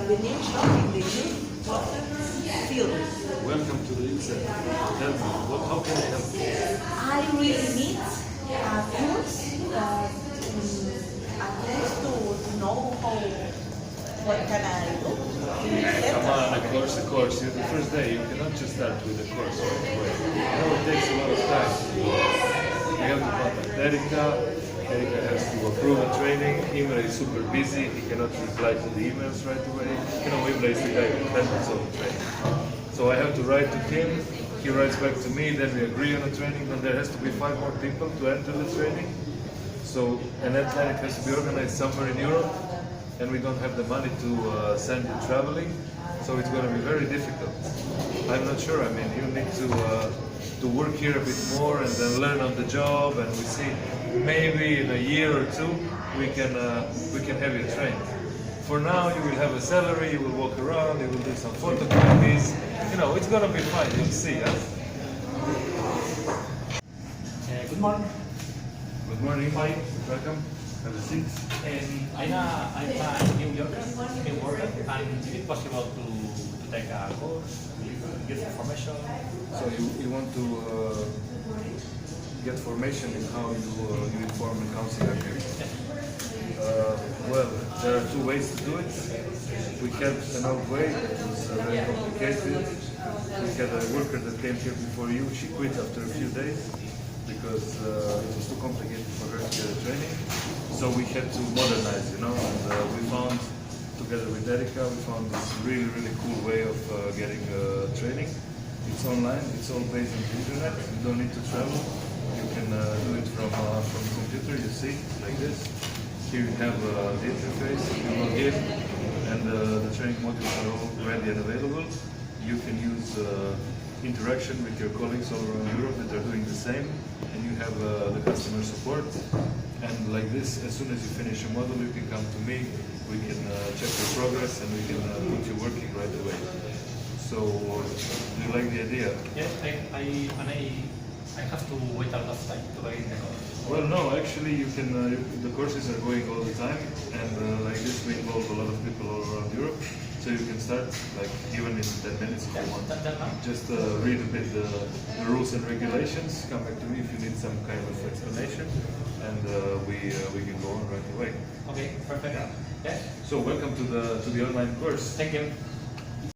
the new shop in the new water field. Welcome to the ITSA. Tell me, how can I help you? I really need a course, to know what can I do. Come on, a course. The first day, you cannot just start with a course right away. You know, it takes a lot of time. You have to contact Erika. Erika has to approve a training. Imre is super busy. He cannot reply to the emails right away. You know, Imre is the guy who handles all the training. So I have to write to him. He writes back to me. Then we agree on a training. Then there has to be 5 more people to enter the training. So, and that training has to be organized somewhere in Europe. And we don't have the money to send you traveling, so it's going to be very difficult. I'm not sure. I mean, you need to work here a bit more and then learn on the job, and we see maybe in a year or two we can have you trained. For now, you will have a salary, you will walk around, you will do some photocopies. You know, it's going to be fine. You'll see. Huh? Good morning. Good morning, Mike. Welcome. Have a seat. I'm a New Yorker, new worker, and is it possible to take a course, get information? So you want to get formation in how you inform and counsel your community? Well, there are 2 ways to do it. We had an old way, it was very complicated. We had a worker that came here before you, she quit after a few days because it was too complicated for her to get a training. So we had to modernize, you know, and we found, together with Erika, we found this really, really cool way of getting training. It's online, it's all based on the internet, you don't need to travel. You can do it from the computer, you see, like this. Here you have the interface, you log in, and the training modules are all ready and available. You can use interaction with your colleagues all around Europe that are doing the same, and you have the customer support. And like this, as soon as you finish a module, you can come to me, we can check your progress, and we can put you working right away. So, do you like the idea? Yes, I have to wait a lot of time to get the course. Well, no, actually, you can. The courses are going all the time, and like this, we involve a lot of people all around Europe. So you can start, like, even in 10 minutes if you want. Just read a bit the rules and regulations. Come back to me if you need some kind of explanation, and we can go on right away. Okay, perfect. Yes. So welcome to the online course. Thank you.